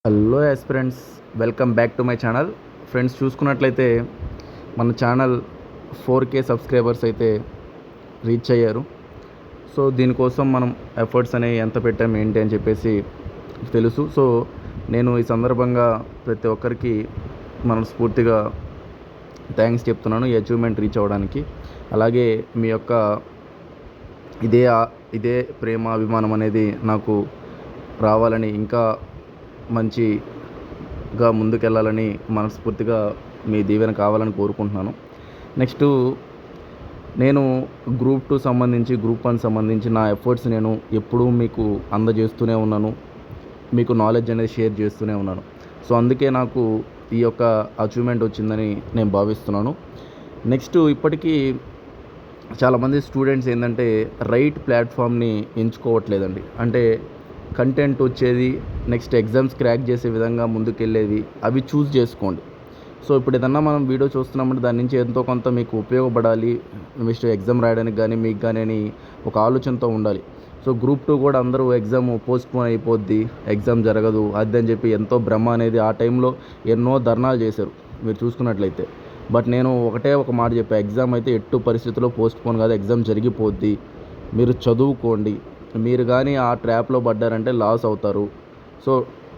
Hello aspirants, welcome back to my channel. Friends, చూసుకున్నట్లయితే మన channel 4K subscribers అయితే reach అయ్యారు. సో దీనికోసం మనం ఎఫర్ట్స్ అనేవి ఎంత పెట్టాం ఏంటి అని చెప్పేసి తెలుసు. సో నేను ఈ సందర్భంగా ప్రతి ఒక్కరికి మనస్ఫూర్తిగా థ్యాంక్స్ చెప్తున్నాను ఈ అచీవ్మెంట్ రీచ్ అవ్వడానికి. అలాగే మీ యొక్క ఇదే ప్రేమ అభిమానం అనేది నాకు రావాలని, ఇంకా మంచిగా ముందుకెళ్ళాలని మనస్ఫూర్తిగా మీ దీవెన కావాలని కోరుకుంటున్నాను. నెక్స్ట్, నేను గ్రూప్ 2 సంబంధించి, గ్రూప్ 1 సంబంధించి నా ఎఫర్ట్స్ నేను ఎప్పుడూ మీకు అందజేస్తూనే ఉన్నాను. మీకు నాలెడ్జ్ అనేది షేర్ చేస్తూనే ఉన్నాను. సో అందుకే నాకు ఈ యొక్క అచీవ్మెంట్ వచ్చిందని నేను భావిస్తున్నాను. నెక్స్ట్, ఇప్పటికీ చాలామంది స్టూడెంట్స్ ఏంటంటే రైట్ ప్లాట్ఫామ్ని ఎంచుకోవట్లేదండి. అంటే కంటెంట్ వచ్చేది, నెక్స్ట్ ఎగ్జామ్స్ క్రాక్ చేసే విధంగా ముందుకెళ్ళేవి అవి చూస్ చేసుకోండి. సో ఇప్పుడు ఏదన్నా మనం వీడియో చూస్తున్నామంటే దాని నుంచి ఎంతో కొంత మీకు ఉపయోగపడాలి, నెక్స్ట్ ఎగ్జామ్ రాయడానికి కానీ మీకు కానీ అని ఒక ఆలోచనతో ఉండాలి. సో గ్రూప్ 2 కూడా అందరూ ఎగ్జామ్ పోస్ట్పోన్ అయిపోద్ది, ఎగ్జామ్ జరగదు అది అని చెప్పి ఎంతో భ్రమ అనేది ఆ టైంలో ఎన్నో ధర్నాలు చేశారు మీరు చూసుకున్నట్లయితే. బట్ నేను ఒక మాట చెప్పా, ఎగ్జామ్ అయితే ఎట్టు పరిస్థితుల్లో పోస్ట్పోన్ కాదు, ఎగ్జామ్ జరిగిపోద్ది. మీరు చదువుకోండి. మీరు కానీ ఆ ట్రాప్లో పడ్డారంటే లాస్ అవుతారు. సో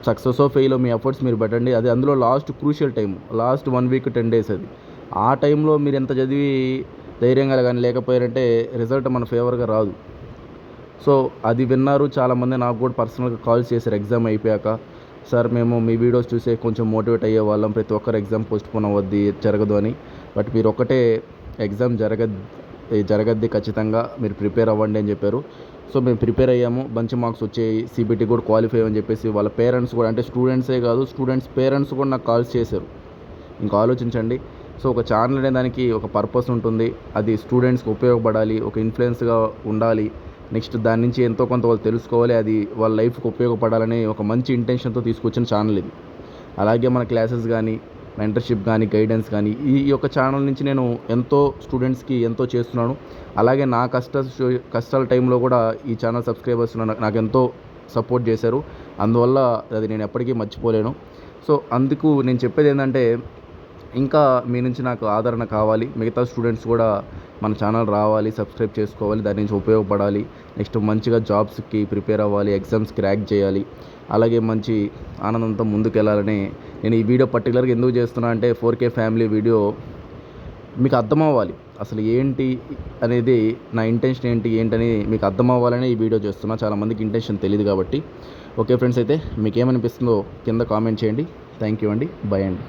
సక్సెస్ ఫెయిల్ మీ ఎఫర్ట్స్ మీరు పెట్టండి. అది అందులో last crucial time, last 1 week 10 days. అది ఆ టైంలో మీరు ఎంత చదివి ధైర్యంగా కానీ లేకపోయారంటే రిజల్ట్ మన ఫేవర్గా రాదు. సో అది విన్నారు చాలామంది. నాకు కూడా పర్సనల్గా కాల్ చేశారు ఎగ్జామ్ అయిపోయాక. సార్, మేము మీ వీడియోస్ చూసే కొంచెం మోటివేట్ అయ్యే వాళ్ళం, ప్రతి ఒక్కరు ఎగ్జామ్ పోస్ట్పోన్ అవ్వద్ది, జరగదు అని. బట్ మీరు ఒక్కటే, ఎగ్జామ్ జరగద్ది ఖచ్చితంగా, మీరు ప్రిపేర్ అవ్వండి అని చెప్పారు. సో మేము ప్రిపేర్ అయ్యాము, మంచి మార్క్స్ వచ్చాయి, సిబిటీ కూడా క్వాలిఫై అని చెప్పేసి వాళ్ళ పేరెంట్స్ కూడా, అంటే స్టూడెంట్సే కాదు స్టూడెంట్స్ పేరెంట్స్ కూడా నాకు కాల్స్ చేశారు. ఇంకా ఆలోచించండి. సో ఒక ఛానల్ అనే దానికి ఒక పర్పస్ ఉంటుంది, అది స్టూడెంట్స్కి ఉపయోగపడాలి, ఒక ఇన్ఫ్లుయెన్స్గా ఉండాలి. నెక్స్ట్ దాని నుంచి ఎంతో కొంత వాళ్ళు తెలుసుకోవాలి, అది వాళ్ళ లైఫ్కి ఉపయోగపడాలని ఒక మంచి ఇంటెన్షన్తో తీసుకొచ్చిన ఛానల్ ఇది. అలాగే మన క్లాసెస్ కానీ, మెంటర్షిప్ కానీ, గైడెన్స్ కానీ ఈ యొక్క ఛానల్ నుంచి నేను ఎంతో స్టూడెంట్స్కి ఎంతో చేస్తున్నాను. అలాగే నా కష్టాల టైంలో కూడా ఈ ఛానల్ సబ్స్క్రైబర్స్ నాకు ఎంతో సపోర్ట్ చేశారు. అందువల్ల అది నేను ఎప్పటికీ మర్చిపోలేను. సో అందుకు నేను చెప్పేది ఏంటంటే, ఇంకా మీ నుంచి నాకు ఆదరణ కావాలి. మిగతా స్టూడెంట్స్ కూడా మన ఛానల్ రావాలి, సబ్స్క్రైబ్ చేసుకోవాలి, దాని నుంచి ఉపయోగపడాలి. నెక్స్ట్ మంచిగా జాబ్స్కి ప్రిపేర్ అవ్వాలి, ఎగ్జామ్స్ క్రాక్ చేయాలి, అలాగే మంచి ఆనందంతో ముందుకెళ్ళాలని నేను ఈ వీడియో పర్టికులర్గా ఎందుకు చేస్తున్నా అంటే, 4K ఫ్యామిలీ వీడియో మీకు అర్థం అవ్వాలి, అసలు ఏంటి అనేది, నా ఇంటెన్షన్ ఏంటని మీకు అర్థం అవ్వాలని ఈ వీడియో చేస్తున్నా. చాలామందికి ఇంటెన్షన్ తెలియదు కాబట్టి. ఓకే ఫ్రెండ్స్, అయితే మీకు ఏమనిపిస్తుందో కింద కామెంట్ చేయండి. థ్యాంక్ యూ అండి. బై అండి.